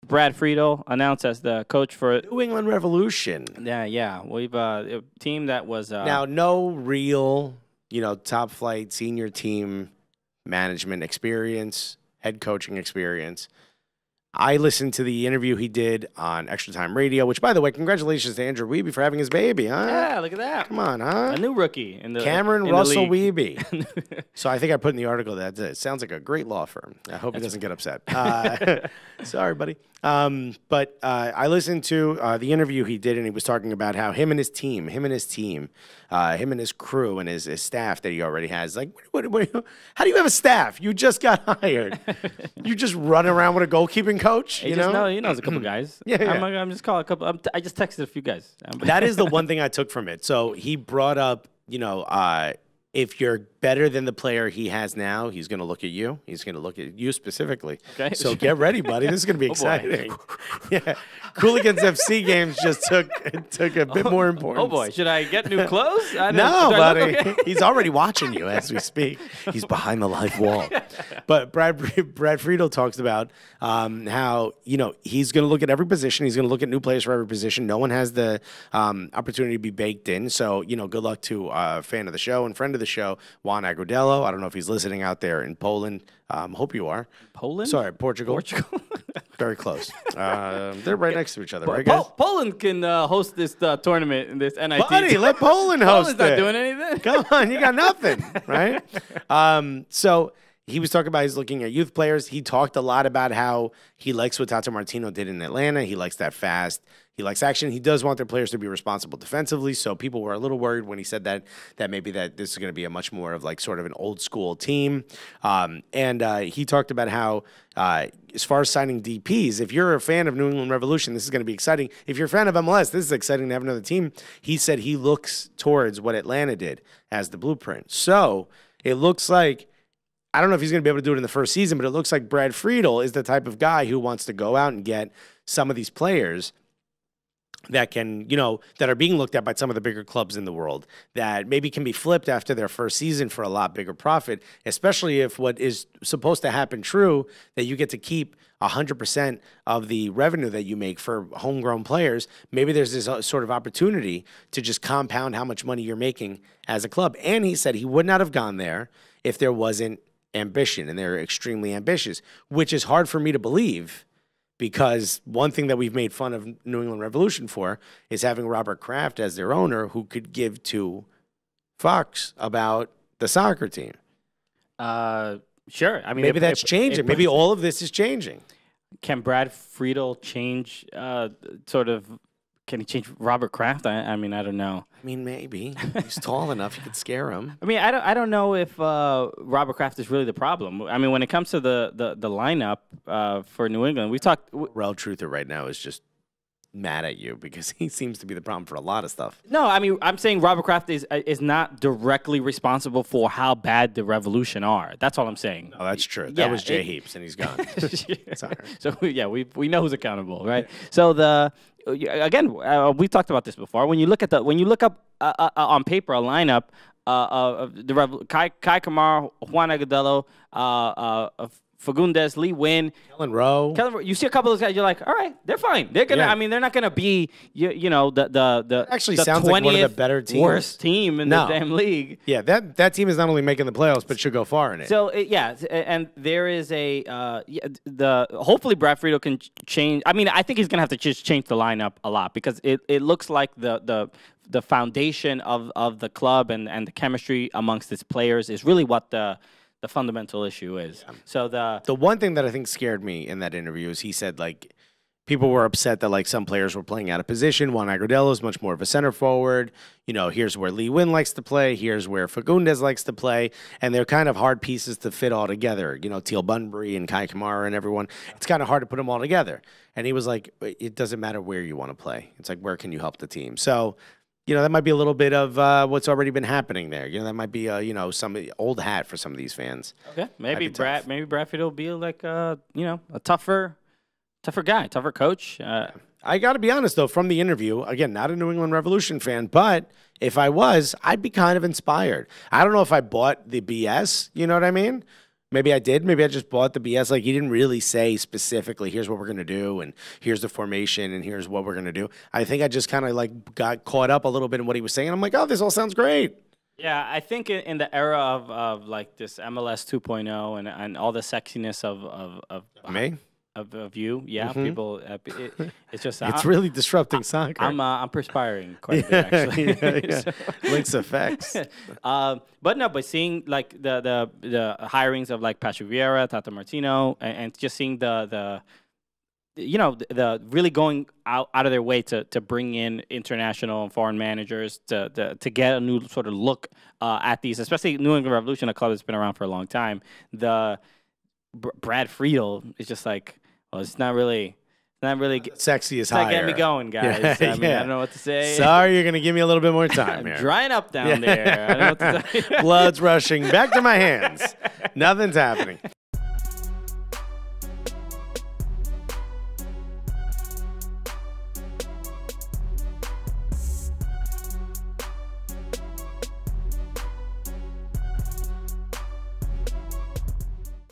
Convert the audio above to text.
Brad Friedel announced as the coach for. New England Revolution. Yeah. We've a team that was Now, no real, top flight senior team management experience, head coaching experience. I listened to the interview he did on Extra Time Radio, which, by the way, congratulations to Andrew Wiebe for having his baby, huh? Yeah, look at that. Come on, huh? A new rookie in the Cameron in Russell the league. Wiebe. So I think I put in the article that it sounds like a great law firm. I hope he doesn't get upset. Sorry, buddy. But I listened to the interview he did, and he was talking about how him and his team, him and his crew and his staff that he already has. Like, how do you have a staff? You just got hired. You just run around with a goalkeeping coach, He knows a couple guys. Yeah. I'm just calling a couple. I just texted a few guys. That is the one thing I took from it. So he brought up, if you're better than the player he has now, he's going to look at you. He's going to look at you specifically. Okay. So get ready, buddy. This is going to be exciting. Yeah. Cooligans FC games just took a bit more importance. Oh, boy. Should I get new clothes? No, buddy. Okay? He's already watching you as we speak. He's behind the live wall. But Brad Friedel talks about how, he's going to look at every position. He's going to look at new players for every position. No one has the opportunity to be baked in. So, good luck to a fan of the show and friend of the show, Juan Agudelo. I don't know if he's listening out there in Poland. Hope you are. Poland? Sorry, Portugal. Very close. They're right next to each other, right, guys? Poland can host this tournament in this NIT. Buddy, let Poland host it. Poland's not doing anything. Come on, you got nothing, right? So he was talking about he's looking at youth players. He talked a lot about how he likes what Tata Martino did in Atlanta. He likes that fast. He likes action. He does want their players to be responsible defensively. So people were a little worried when he said that maybe that this is going to be a much more of like sort of an old school team. And he talked about how as far as signing DPs, if you're a fan of New England Revolution, this is going to be exciting. If you're a fan of MLS, this is exciting to have another team. He said he looks towards what Atlanta did as the blueprint. So it looks like, I don't know if he's going to be able to do it in the first season, but it looks like Brad Friedel is the type of guy who wants to go out and get some of these players that can, that are being looked at by some of the bigger clubs in the world that maybe can be flipped after their first season for a lot bigger profit, especially if what is supposed to happen true, that you get to keep 100% of the revenue that you make for homegrown players. Maybe there's this sort of opportunity to just compound how much money you're making as a club. And he said he would not have gone there if there wasn't ambition, and they're extremely ambitious, which is hard for me to believe. Because one thing that we've made fun of New England Revolution for is having Robert Kraft as their owner who could give to Fox about the soccer team. Sure. I mean, maybe that's changing. Maybe all of this is changing. Can Brad Friedel change can he change Robert Kraft? I mean, I don't know. I mean, maybe. He's tall enough, you could scare him. I mean, I don't know if Robert Kraft is really the problem. I mean, when it comes to the lineup for New England, we talked. Rel Truther right now is just mad at you because he seems to be the problem for a lot of stuff. No, I mean, I'm saying Robert Kraft is not directly responsible for how bad the Revolution are. That's all I'm saying. Oh, that's true. That was Jay Heaps, and he's gone. Sorry. So, yeah, we know who's accountable, right? So again, we talked about this before. When you look up on paper a lineup of the Kai Kamara, Juan Agudelo, Fagundes, Lee Wynn, Kellen Rowe. You see a couple of those guys, you're like, all right, they're fine. They're gonna. Yeah. I mean, they're not gonna be the actually the sounds like one of the better teams. Worst team in the damn league. Yeah, that team is not only making the playoffs but should go far in it. So and there is hopefully Brad Friedel can change. I mean, I think he's gonna have to just change the lineup a lot because it looks like the foundation of the club and the chemistry amongst its players is really what the fundamental issue is. Yeah. So the one thing that I think scared me in that interview is he said like people were upset that like some players were playing out of position. Juan Agudelo is much more of a center forward. Here's where Lee Wynn likes to play. Here's where Fagundes likes to play. And they're kind of hard pieces to fit all together. Teal Bunbury and Kai Kamara and everyone. It's kind of hard to put them all together. And he was like, it doesn't matter where you want to play. It's like, where can you help the team? So that might be a little bit of what's already been happening there. That might be some old hat for some of these fans. Okay, maybe Brad Friedel will be like a tougher guy, tougher coach. I got to be honest though, from the interview, again, not a New England Revolution fan, but if I was, I'd be kind of inspired. I don't know if I bought the BS. You know what I mean? Maybe I did. Maybe I just bought the BS. Like, he didn't really say specifically, here's what we're going to do, and here's the formation, and here's what we're going to do. I think I just kind of like got caught up a little bit in what he was saying. I'm like, oh, this all sounds great. Yeah, I think in the era of like this MLS 2.0 and all the sexiness Me? of you, yeah, people, it's just It's really disrupting soccer. I'm perspiring quite a bit actually. Yeah. Links effects. But seeing like the hirings of like Patrick Vieira, Tata Martino, and just seeing the really going out of their way to bring in international and foreign managers to get a new sort of look at these, especially New England Revolution, a club that's been around for a long time. The Brad Friedel is just like, well, it's not really Sexy as it's not higher. getting me going, guys. I mean, I don't know what to say. Sorry, you're going to give me a little bit more time I'm here. drying up down there. I don't know what to tell you. Blood's rushing back to my hands. Nothing's happening.